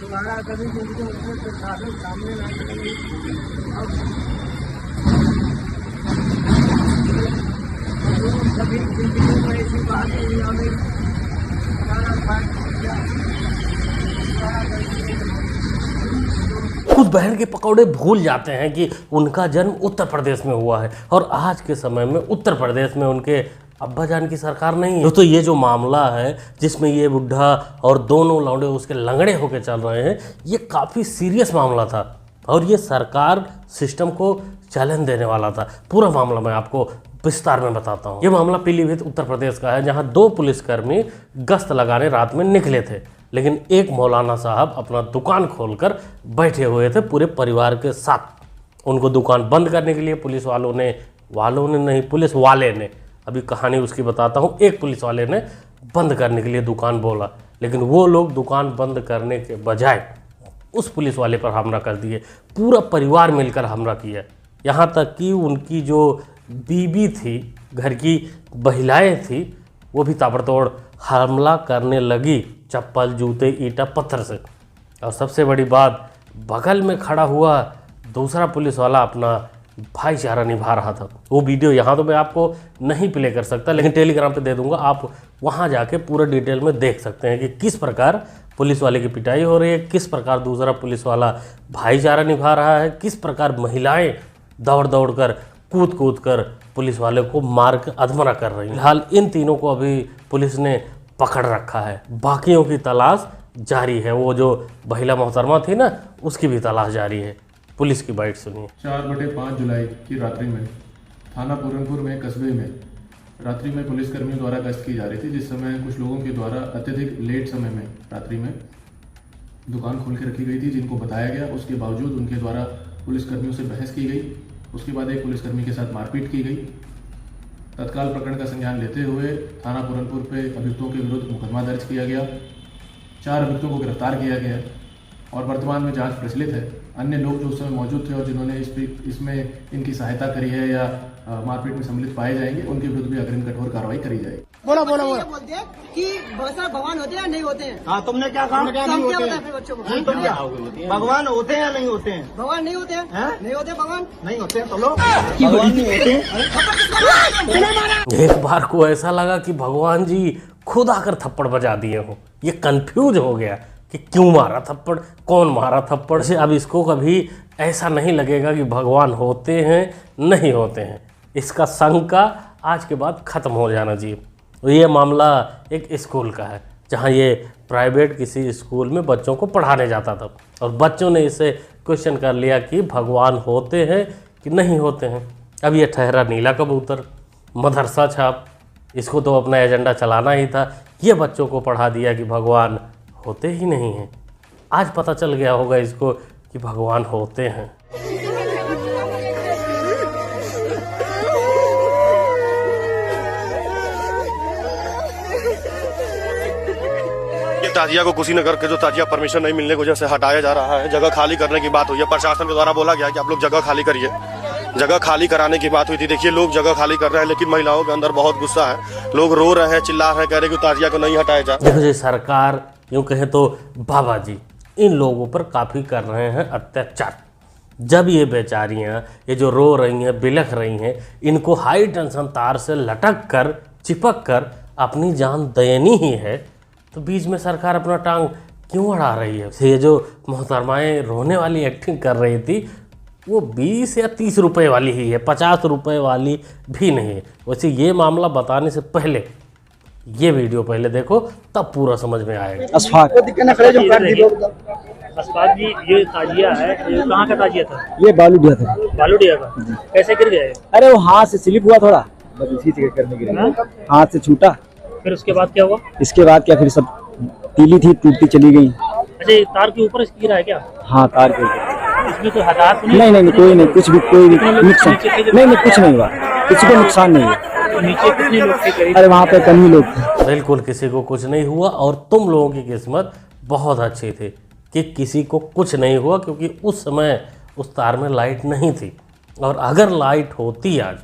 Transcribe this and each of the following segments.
दोबारा कभी जिंदगी में प्रशासन सामने ना करेंगे। अब कभी जिंदगी में ऐसी बात नहीं आवे। सारा बात खुद बहन के पकौड़े भूल जाते हैं कि उनका जन्म उत्तर प्रदेश में हुआ है और आज के समय में उत्तर प्रदेश में उनके अब्बा जान की सरकार नहीं है। तो ये जो मामला है जिसमें ये बुढ़ा और दोनों लौंडे उसके लंगड़े होकर चल रहे हैं, ये काफ़ी सीरियस मामला था और ये सरकार सिस्टम को चैलेंज देने वाला था। पूरा मामला मैं आपको विस्तार में बताता हूँ। ये मामला पीलीभीत उत्तर प्रदेश का है, जहाँ 2 पुलिसकर्मी गश्त लगाने रात में निकले थे, लेकिन एक मौलाना साहब अपना दुकान खोलकर बैठे हुए थे पूरे परिवार के साथ। उनको दुकान बंद करने के लिए पुलिस वाले ने अभी कहानी उसकी बताता हूँ। एक पुलिस वाले ने बंद करने के लिए दुकान बोला, लेकिन वो लोग दुकान बंद करने के बजाय उस पुलिस वाले पर हमला कर दिए। पूरा परिवार मिलकर हमला किया, यहाँ तक कि उनकी जो बीबी थी, घर की महिलाएं थी, वो भी ताबड़तोड़ हमला करने लगी चप्पल, जूते, ईंटा, पत्थर से। और सबसे बड़ी बात, बगल में खड़ा हुआ दूसरा पुलिस वाला अपना भाईचारा निभा रहा था। वो वीडियो यहाँ तो मैं आपको नहीं प्ले कर सकता, लेकिन टेलीग्राम पे दे दूंगा, आप वहाँ जाके पूरा डिटेल में देख सकते हैं कि किस प्रकार पुलिस वाले की पिटाई हो रही है, किस प्रकार दूसरा पुलिस वाला भाईचारा निभा रहा है, किस प्रकार महिलाएं दौड़ दौड़ कर कूद कर पुलिस वाले को मार कर अधमरा कर रही है। फिलहाल इन तीनों को अभी पुलिस ने पकड़ रखा है, बाकियों की तलाश जारी है। वो जो महिला मोहतरमा थी ना, उसकी भी तलाश जारी है। पुलिस की बाइट सुनिए। 4/5 जुलाई की रात्रि में थाना पूरनपुर में कस्बे में रात्रि में पुलिसकर्मियों द्वारा गश्त की जा रही थी, जिस समय कुछ लोगों के द्वारा अत्यधिक लेट समय में रात्रि में दुकान खोल के रखी गई थी, जिनको बताया गया। उसके बावजूद उनके द्वारा पुलिसकर्मियों से बहस की गई। उसके बाद एक पुलिसकर्मी के साथ मारपीट की गई। तत्काल प्रकरण का संज्ञान लेते हुए थाना पूरनपुर पे अभियुक्तों के विरुद्ध मुकदमा दर्ज किया गया। 4 अभियुक्तों को गिरफ्तार किया गया और वर्तमान में जांच प्रचलित है। अन्य लोग जो उस समय मौजूद थे और जिन्होंने इसमें इनकी सहायता करी है या मारपीट में सम्मिलित पाए जाएंगे, उनके विरुद्ध भी अग्रिम कठोर कार्रवाई करी जाएगी। बोला बोलते हैं कि भगवान होते हैं या नहीं होते हैं। हाँ, तुमने क्या कहा? हम क्या बताएं फिर बच्चों को? तुम क्या भगवान होते हैं या नहीं होते हैं? भगवान नहीं होते हैं, नहीं होते भगवान, नहीं होते हैं। तो लो भगवान नहीं होते हैं। एक बार को ऐसा लगा कि भगवान जी खुद आकर थप्पड़ बजा दिए हो। ये कंफ्यूज हो गया कि क्यों मारा थप्पड़, कौन मारा थप्पड़ से। अब इसको कभी ऐसा नहीं लगेगा कि भगवान होते हैं नहीं होते हैं। इसका शंका आज के बाद ख़त्म हो जाना चाहिए। ये मामला एक स्कूल का है, जहाँ ये प्राइवेट किसी स्कूल में बच्चों को पढ़ाने जाता था और बच्चों ने इसे क्वेश्चन कर लिया कि भगवान होते हैं कि नहीं होते हैं। अब ये ठहरा नीला कबूतर, मदरसा छाप, इसको तो अपना एजेंडा चलाना ही था। ये बच्चों को पढ़ा दिया कि भगवान होते ही नहीं हैं। आज पता चल गया होगा इसको कि भगवान होते हैं। ताजिया को कुशीनगर के जो ताजिया परमिशन नहीं मिलने की वजह से हटाया जा रहा है, जगह खाली करने की बात हुई है। प्रशासन के द्वारा बोला गया कि आप लोग जगह खाली करिए। जगह खाली कराने की बात हुई थी। देखिए, लोग जगह खाली कर रहे हैं, लेकिन महिलाओं के अंदर बहुत गुस्सा है। लोग रो रहे हैं, चिल्ला रहे हैं, कह रहे हैं कि ताजिया को नहीं हटाया जाए। देखो जी, सरकार यूँ कहे तो बाबा जी इन लोगों पर काफ़ी कर रहे हैं अत्याचार। जब ये बेचारियाँ ये जो रो रही हैं, बिलख रही हैं, इनको हाई टेंशन तार से लटक कर चिपक कर अपनी जान देनी ही है, तो बीच में सरकार अपना टांग क्यों अड़ा रही है। ये जो मोहतरमाएँ रोने वाली एक्टिंग कर रही थी, वो 20 या 30 रुपए वाली ही है, 50 रुपए वाली भी नहीं है। वैसे ये मामला बताने से पहले ये वीडियो पहले देखो, तब पूरा समझ में आएगा। अशफाक जी, ये ताजिया है, ये कहाँ का ताजिया था? ये बालूडिया था। बालूडिया का? कैसे गिर गया? अरे वो हाथ से स्लिप हुआ थोड़ा, बस इसी से करने के लिए हाथ से छूटा। फिर उसके बाद क्या हुआ? इसके बाद क्या, फिर सब तीली थी टूटती चली गई। अच्छा, ये तार के ऊपर गिरा है क्या? हाँ, तार के ऊपर। इसमें कोई हताहत नहीं, कोई नहीं, कुछ भी कोई नुकसान नहीं, कुछ नहीं हुआ, किसी को नुकसान नहीं हुआ। नीचे कितने लोग थे? अरे वहाँ पे कम ही लोग थे। बिल्कुल किसी को कुछ नहीं हुआ और तुम लोगों की किस्मत बहुत अच्छी थी कि किसी को कुछ नहीं हुआ, क्योंकि उस समय उस तार में लाइट नहीं थी। और अगर लाइट होती आज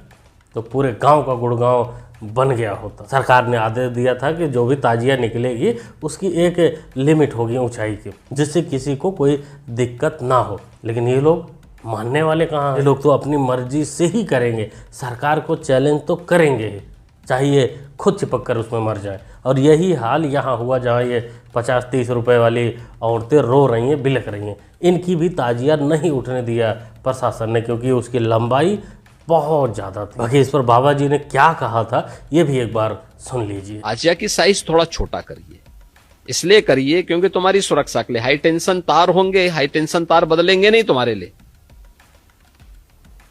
तो पूरे गांव का गुड़गांव बन गया होता। सरकार ने आदेश दिया था कि जो भी ताजिया निकलेगी उसकी एक लिमिट होगी ऊंचाई की, जिससे किसी को कोई दिक्कत ना हो। लेकिन ये लोग मानने वाले कहाँ हैं? ये लोग तो अपनी मर्जी से ही करेंगे, सरकार को चैलेंज तो करेंगे ही, चाहिए खुद चिपक कर उसमें मर जाए। और यही हाल यहाँ हुआ जहाँ ये 50-30 रुपए वाली औरतें रो रही हैं, बिलख रही हैं। इनकी भी ताजिया नहीं उठने दिया प्रशासन ने, क्योंकि उसकी लंबाई बहुत ज़्यादा थी। बाकी इस पर बाबा जी ने क्या कहा था ये भी एक बार सुन लीजिए। ताजिया की साइज थोड़ा छोटा करिए, इसलिए करिए क्योंकि तुम्हारी सुरक्षा के लिए हाई टेंशन तार होंगे, हाई टेंशन तार बदलेंगे नहीं तुम्हारे लिए,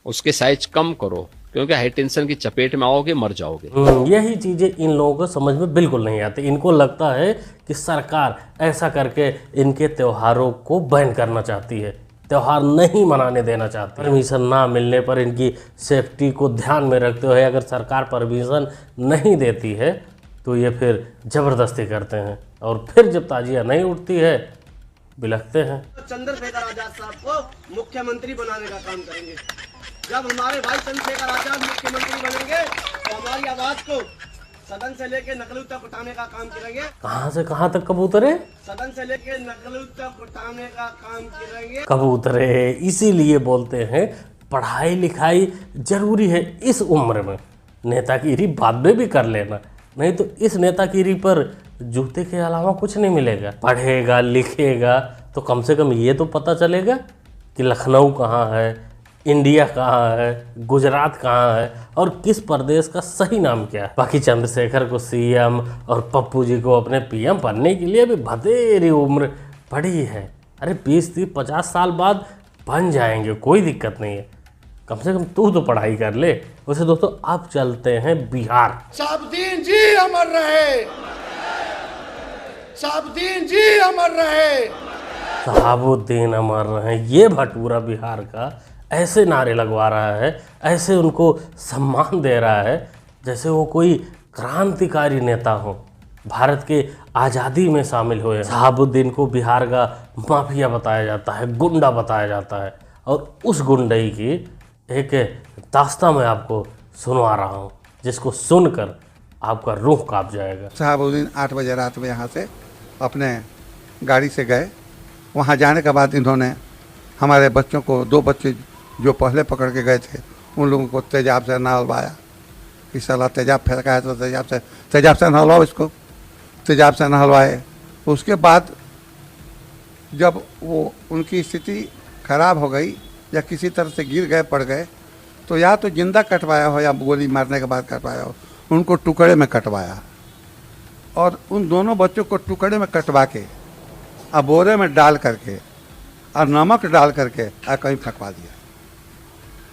उसके साइज कम करो क्योंकि हाई टेंशन की चपेट में आओगे मर जाओगे। यही चीजें इन लोगों को समझ में बिल्कुल नहीं आती। इनको लगता है कि सरकार ऐसा करके इनके त्योहारों को बैन करना चाहती है, त्यौहार नहीं मनाने देना चाहती है। परमिशन ना मिलने पर इनकी सेफ्टी को ध्यान में रखते हुए अगर सरकार परमिशन नहीं देती है तो ये फिर जबरदस्ती करते हैं, और फिर जब ताजिया नहीं उठती है बिलखते हैं। चंद्रशेखर आजाद साहब को मुख्यमंत्री बनाने का काम करेंगे। जब हमारे भाई चंद्रशेखर आजाद मुख्यमंत्री बनेंगे तो हमारी आवाज को सदन से लेके नकलू तक उठाने का काम करेंगे। कहाँ से कहाँ तक कबूतरे? सदन से लेके नकलू तक उठाने का काम करेंगे। कबूतरे इसीलिए बोलते हैं पढ़ाई लिखाई जरूरी है इस उम्र में, नेतागिरी बाद में भी कर लेना, नहीं तो इस नेतागिरी पर जूते के अलावा कुछ नहीं मिलेगा। पढ़ेगा लिखेगा तो कम से कम ये तो पता चलेगा कि लखनऊ कहाँ है, इंडिया कहाँ है, गुजरात कहाँ है और किस प्रदेश का सही नाम क्या है। बाकी चंद्रशेखर को सीएम और पप्पू जी को अपने पीएम बनने के लिए भी बतेरी उम्र पड़ी है। अरे 20-30-50 साल बाद बन जाएंगे, कोई दिक्कत नहीं है, कम से कम तू तो पढ़ाई कर ले। वैसे दोस्तों अब चलते हैं बिहार। शहाबुद्दीन जी अमर रहे, शहाबुद्दीन जी अमर रहे, शहाबुद्दीन अमर रहे। ये भटूरा बिहार का ऐसे नारे लगवा रहा है, ऐसे उनको सम्मान दे रहा है जैसे वो कोई क्रांतिकारी नेता हो, भारत के आज़ादी में शामिल हुए। शहाबुद्दीन को बिहार का माफिया बताया जाता है, गुंडा बताया जाता है, और उस गुंडई की एक दास्तां मैं आपको सुनवा रहा हूँ जिसको सुनकर आपका रूह कांप जाएगा। शहाबुद्दीन 8 बजे रात में यहाँ से अपने गाड़ी से गए। वहाँ जाने के बाद इन्होंने हमारे बच्चों को, 2 बच्चे जो पहले पकड़ के गए थे, उन लोगों को तेजाब से नहलवाया। कि साला तेजाब फेंका है तो तेजाब से नहलवाओ, इसको तेजाब से नहलवाए। उसके बाद जब वो उनकी स्थिति खराब हो गई या किसी तरह से गिर गए, पड़ गए, तो या तो जिंदा कटवाया हो या गोली मारने के बाद कटवाया हो, उनको टुकड़े में कटवाया और उन दोनों बच्चों को टुकड़े में कटवा के अब बोरे में डाल करके और नमक डाल करके कहीं फेंकवा दिया।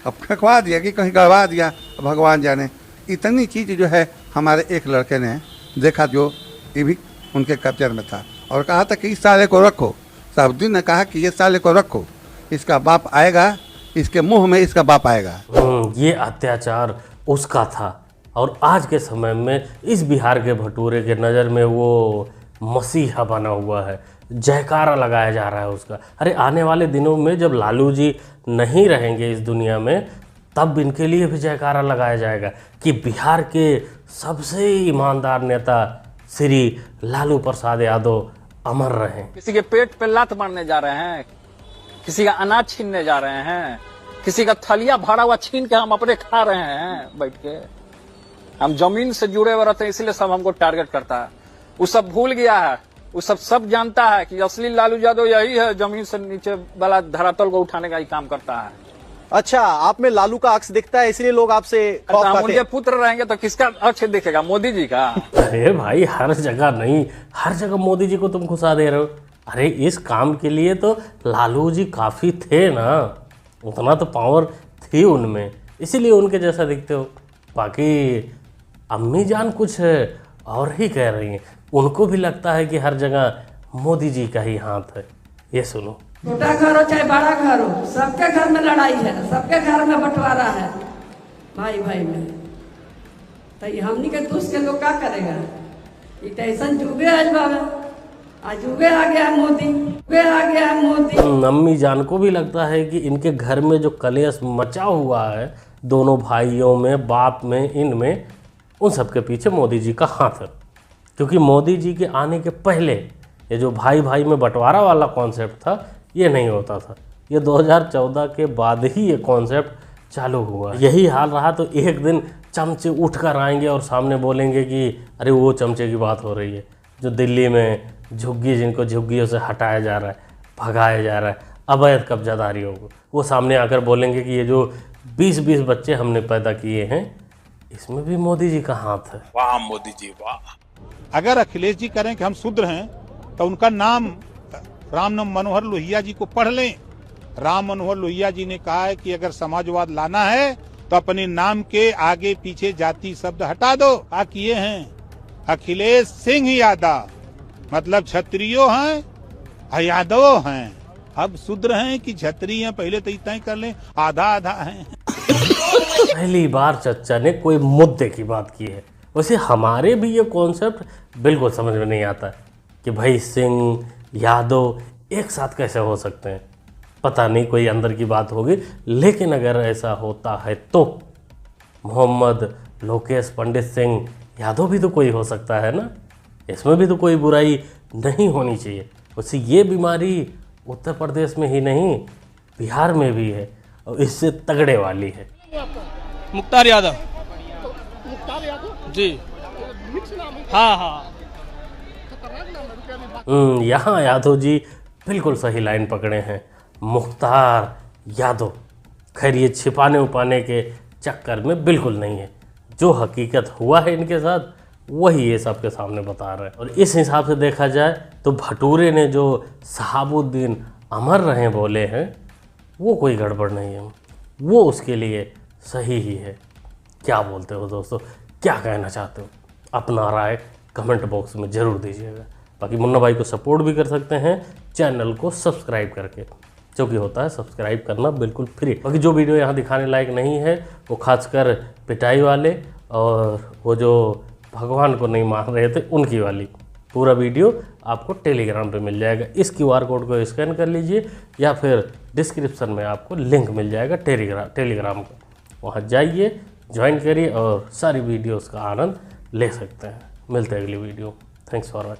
अब फेंकवा दिया कि कहीं गड़वा दिया, भगवान जाने। इतनी चीज़ जो है हमारे एक लड़के ने देखा जो ये भी उनके कब्जे में था और कहा था कि इस साले को रखो। शहाबुद्दीन ने कहा कि ये साले को रखो, इसका बाप आएगा, इसके मुंह में इसका बाप आएगा। ये अत्याचार उसका था और आज के समय में इस बिहार के भटूरे के नज़र में वो मसीहा बना हुआ है, जयकारा लगाया जा रहा है उसका। अरे आने वाले दिनों में जब लालू जी नहीं रहेंगे इस दुनिया में, तब इनके लिए भी जयकारा लगाया जाएगा कि बिहार के सबसे ईमानदार नेता श्री लालू प्रसाद यादव अमर रहें। किसी के पेट पे लात मारने जा रहे हैं, किसी का अनाज छीनने जा रहे हैं, किसी का थलिया भरा हुआ छीन के हम अपने खा रहे हैं बैठ के। हम जमीन से जुड़े हुए रहते हैं, इसलिए सब हमको टारगेट करता है। वो सब भूल गया है, वो सब जानता है कि असली लालू यादव यही है, जमीन से नीचे वाला धरातल को उठाने का ही काम करता है। अच्छा, आप में लालू का अक्स दिखता है इसलिए लोग आपसे खौफ हम खाते उनके हैं। पुत्र रहेंगे तो किसका अक्स दिखेगा? मोदी जी का। अरे भाई हर जगह नहीं, हर जगह मोदी जी को तुम घुसा दे रहे हो। अरे इस काम के लिए तो लालू जी काफ़ी थे ना, उतना तो पावर थी उनमें, इसीलिए उनके जैसा दिखते हो। बाकी अम्मी जान कुछ और ही कह रही हैं, उनको भी लगता है कि हर जगह मोदी जी का ही हाथ है। ये सुनो। छोटा घर हो चाहे बड़ा घर हो, सबके घर में लड़ाई है, सबके घर में बंटवारा है भाई भाई में। तो ये हमनी के दूसरे के लोग क्या करेगा? ये तो ऐसा जुगे आज बाबा, आज जुगे आ गया मोदी, जुगे आ गया मोदी। अम्मी जान को भी लगता है कि इनके घर में जो कलेश मचा हुआ है दोनों भाइयों में, बाप में, इनमें, उन सब के पीछे मोदी जी का हाथ है। क्योंकि मोदी जी के आने के पहले ये जो भाई भाई में बंटवारा वाला कॉन्सेप्ट था ये नहीं होता था। ये 2014 के बाद ही ये कॉन्सेप्ट चालू हुआ। यही हाल रहा तो एक दिन चमचे उठ कर आएंगे और सामने बोलेंगे कि अरे वो चमचे की बात हो रही है जो दिल्ली में झुग्गी, जिनको झुग्गियों से हटाया जा रहा है, भगाया जा रहा है, अवैध कब्जाधारियों को, वो सामने आकर बोलेंगे कि ये जो 20-20 बच्चे हमने पैदा किए हैं इसमें भी मोदी जी का हाथ है। वाह मोदी जी वाह। अगर अखिलेश जी करें कि हम शूद्र हैं तो उनका नाम राम मनोहर लोहिया जी को पढ़ लें। राम मनोहर लोहिया जी ने कहा है कि अगर समाजवाद लाना है तो अपने नाम के आगे पीछे जाति शब्द हटा दो। क्या किए हैं? अखिलेश सिंह यादव, मतलब क्षत्रियो हैं यादव हैं। अब शूद्र हैं कि क्षत्रिय हैं पहले तो इतना ही कर लें, आधा आधा हैं। पहली बार चच्चा ने कोई मुद्दे की बात की है। वैसे हमारे भी ये कॉन्सेप्ट बिल्कुल समझ में नहीं आता कि भाई सिंह यादव एक साथ कैसे हो सकते हैं। पता नहीं कोई अंदर की बात होगी, लेकिन अगर ऐसा होता है तो मोहम्मद लोकेश पंडित सिंह यादव भी तो कोई हो सकता है ना। इसमें भी तो कोई बुराई नहीं होनी चाहिए। वैसे ये बीमारी उत्तर प्रदेश में ही नहीं बिहार में भी है और इससे तगड़े वाली है। मुख्तार यादव जी, हाँ। यहाँ यादव जी बिल्कुल सही लाइन पकड़े हैं, मुख्तार यादव। खैर ये छिपाने उपाने के चक्कर में बिल्कुल नहीं है। जो हकीकत हुआ है इनके साथ वही ये सबके सामने बता रहे हैं। और इस हिसाब से देखा जाए तो भटूरे ने जो शहाबुद्दीन अमर रहे बोले हैं वो कोई गड़बड़ नहीं है, वो उसके लिए सही ही है। क्या बोलते हो दोस्तों, क्या कहना चाहते हो? अपना राय कमेंट बॉक्स में ज़रूर दीजिएगा। बाकी मुन्ना भाई को सपोर्ट भी कर सकते हैं चैनल को सब्सक्राइब करके, जो कि होता है सब्सक्राइब करना बिल्कुल फ्री। बाकी जो वीडियो यहाँ दिखाने लायक नहीं है वो खासकर पिटाई वाले और वो जो भगवान को नहीं मान रहे थे उनकी वाली, पूरा वीडियो आपको टेलीग्राम पे मिल जाएगा। इस QR कोड को स्कैन कर लीजिए या फिर डिस्क्रिप्शन में आपको लिंक मिल जाएगा टेलीग्राम का, वहाँ जाइए, ज्वाइन करिए और सारी वीडियोस का आनंद ले सकते हैं। मिलते हैं अगली वीडियो। Thanks for watching.